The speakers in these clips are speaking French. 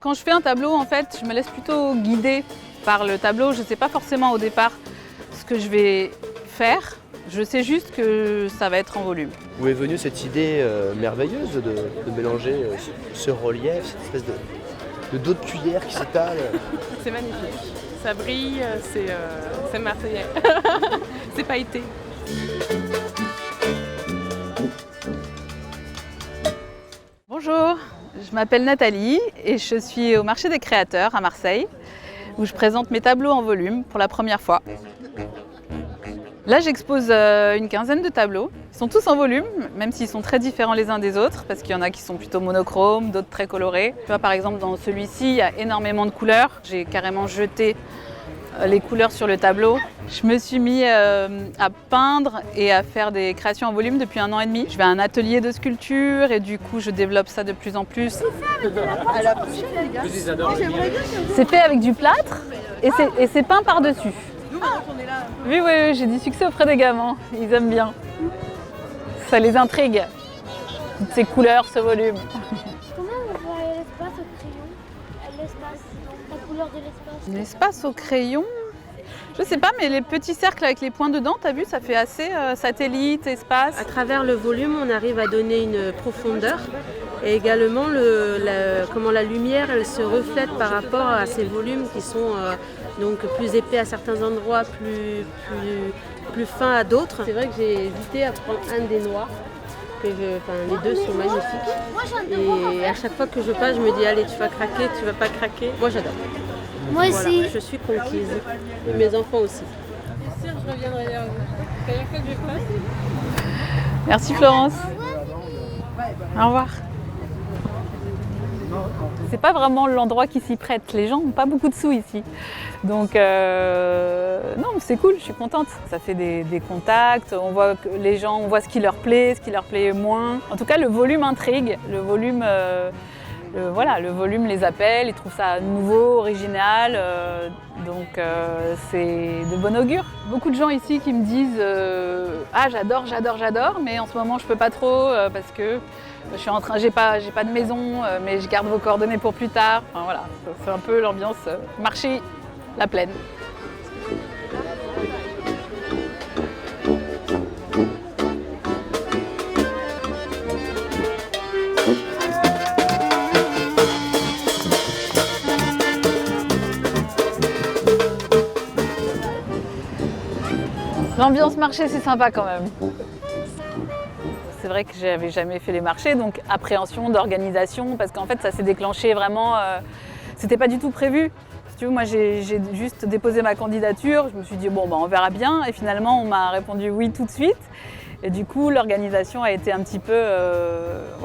Quand je fais un tableau, en fait, je me laisse plutôt guider par le tableau. Je ne sais pas forcément au départ ce que je vais faire. Je sais juste que ça va être en volume. Où est venue cette idée merveilleuse de mélanger ce relief, cette espèce de dos de cuillère qui s'étale? C'est magnifique, ça brille, c'est marseillais, c'est pailleté. Bonjour, je m'appelle Nathalie et je suis au marché des créateurs à Marseille où je présente mes tableaux en volume pour la première fois. Là, j'expose une quinzaine de tableaux. Ils sont tous en volume, même s'ils sont très différents les uns des autres, parce qu'il y en a qui sont plutôt monochromes, d'autres très colorés. Tu vois, par exemple, dans celui-ci, il y a énormément de couleurs. J'ai carrément jeté les couleurs sur le tableau. Je me suis mis à peindre et à faire des créations en volume depuis 1 an et demi. Je vais à un atelier de sculpture et du coup, je développe ça de plus en plus. C'est fait avec du plâtre et c'est peint par-dessus. Oui, j'ai du succès auprès des gamins, ils aiment bien. Ça les intrigue, toutes ces couleurs, ce volume. Comment on voit l'espace au crayon? L'espace, la couleur de l'espace. L'espace au crayon, je sais pas, mais les petits cercles avec les points dedans, t'as vu, ça fait assez satellite, espace. À travers le volume, on arrive à donner une profondeur et également comment la lumière elle se reflète par rapport à ces volumes qui sont donc plus épais à certains endroits, plus fins à d'autres. C'est vrai que j'ai hésité à prendre un des noirs. Les deux sont magnifiques. Et à chaque fois que je passe, je me dis allez, tu vas craquer, tu vas pas craquer. Moi j'adore. Moi aussi. Voilà, je suis conquise. Et mes enfants aussi. C'est sûr, je reviendrai vers vous. Première fois que je passe. Merci Florence. Au revoir. C'est pas vraiment l'endroit qui s'y prête. Les gens n'ont pas beaucoup de sous ici. Donc non, c'est cool, je suis contente. Ça fait des contacts, on voit que les gens, on voit ce qui leur plaît moins. En tout cas, le volume intrigue, le volume les appelle, ils trouvent ça nouveau, original, donc c'est de bon augure. Beaucoup de gens ici qui me disent ah j'adore, mais en ce moment je peux pas trop parce que je suis j'ai pas de maison, mais je garde vos coordonnées pour plus tard. Enfin, voilà, c'est un peu l'ambiance marché, la plaine. L'ambiance marché, c'est sympa quand même. C'est vrai que j'avais jamais fait les marchés, donc appréhension d'organisation, parce qu'en fait ça s'est déclenché vraiment, c'était pas du tout prévu. Si tu veux, moi j'ai juste déposé ma candidature, je me suis dit bon on verra bien, et finalement on m'a répondu oui tout de suite. Et du coup, l'organisation a été un petit peu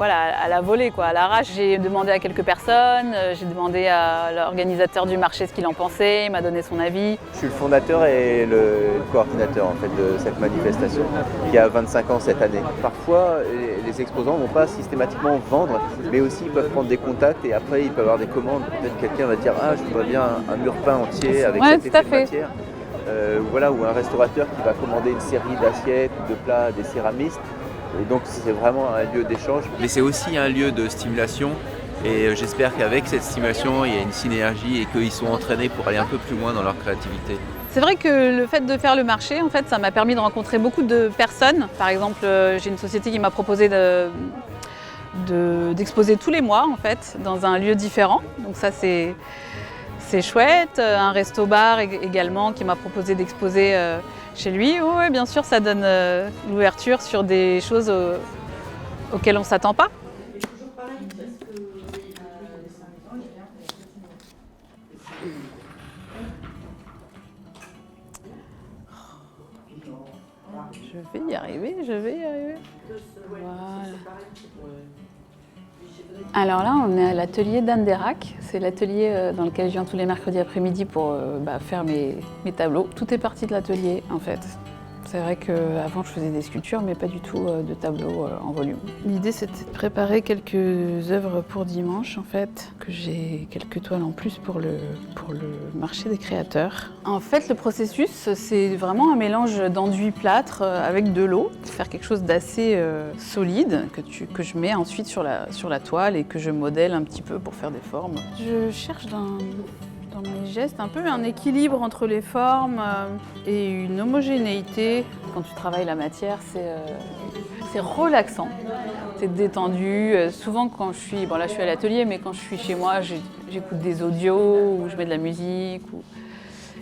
à la volée, à l'arrache. J'ai demandé à quelques personnes, j'ai demandé à l'organisateur du marché ce qu'il en pensait, il m'a donné son avis. Je suis le fondateur et le coordinateur en fait, de cette manifestation qui a 25 ans cette année. Parfois, les exposants ne vont pas systématiquement vendre, mais aussi ils peuvent prendre des contacts et après ils peuvent avoir des commandes. Peut-être quelqu'un va dire « Ah, je voudrais bien un mur peint entier avec cette effet de matière ». Ou un restaurateur qui va commander une série d'assiettes ou de plats des céramistes. Et donc c'est vraiment un lieu d'échange. Mais c'est aussi un lieu de stimulation et j'espère qu'avec cette stimulation, il y a une synergie et qu'ils sont entraînés pour aller un peu plus loin dans leur créativité. C'est vrai que le fait de faire le marché, en fait, ça m'a permis de rencontrer beaucoup de personnes. Par exemple, j'ai une société qui m'a proposé d'exposer tous les mois, en fait, dans un lieu différent. Donc ça, c'est chouette. Un resto-bar également qui m'a proposé d'exposer chez lui. Oui, bien sûr, ça donne l'ouverture sur des choses auxquelles on ne s'attend pas. Je vais y arriver. Voilà. Alors là, on est à l'atelier d'Anne Derac. C'est l'atelier dans lequel je viens tous les mercredis après-midi pour faire mes tableaux. Tout est parti de l'atelier, en fait. C'est vrai qu'avant je faisais des sculptures mais pas du tout de tableaux en volume. L'idée c'était de préparer quelques œuvres pour dimanche en fait, que j'ai quelques toiles en plus pour le marché des créateurs. En fait le processus c'est vraiment un mélange d'enduit plâtre avec de l'eau, faire quelque chose d'assez solide que je mets ensuite sur la toile et que je modèle un petit peu pour faire des formes. Je cherche dans mes gestes un peu un équilibre entre les formes et une homogénéité. Quand tu travailles la matière, c'est relaxant, c'est détendu. Souvent quand je suis, bon là je suis à l'atelier, mais quand je suis chez moi, j'écoute des audios ou je mets de la musique.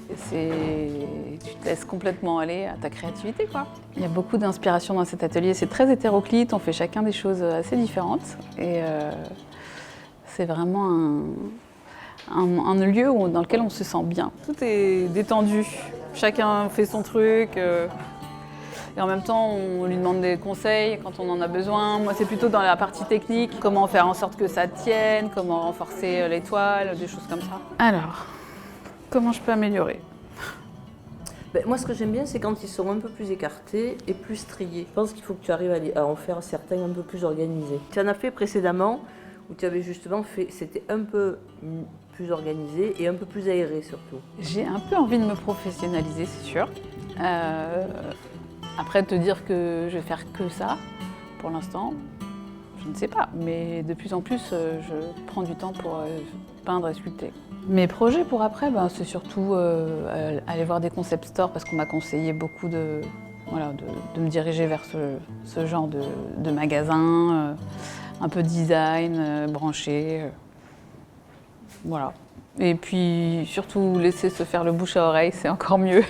Tu te laisses complètement aller à ta créativité, quoi. Il y a beaucoup d'inspiration dans cet atelier, c'est très hétéroclite, on fait chacun des choses assez différentes et c'est vraiment un lieu dans lequel on se sent bien. Tout est détendu, chacun fait son truc et en même temps on lui demande des conseils quand on en a besoin. Moi c'est plutôt dans la partie technique, comment faire en sorte que ça tienne, comment renforcer les toiles, des choses comme ça. Alors, comment je peux améliorer ? Moi, ce que j'aime bien, c'est quand ils sont un peu plus écartés et plus striés. Je pense qu'il faut que tu arrives à en faire certains un peu plus organisés. Tu en as fait précédemment, où tu avais justement fait, c'était un peu plus organisé et un peu plus aéré surtout. J'ai un peu envie de me professionnaliser, c'est sûr. Après, te dire que je vais faire que ça, pour l'instant, je ne sais pas. Mais de plus en plus, je prends du temps pour peindre et sculpter. Mes projets pour après, c'est surtout aller voir des concept stores parce qu'on m'a conseillé beaucoup de me diriger vers ce genre de magasin, un peu design, branché. Voilà. Et puis surtout laisser se faire le bouche à oreille, c'est encore mieux.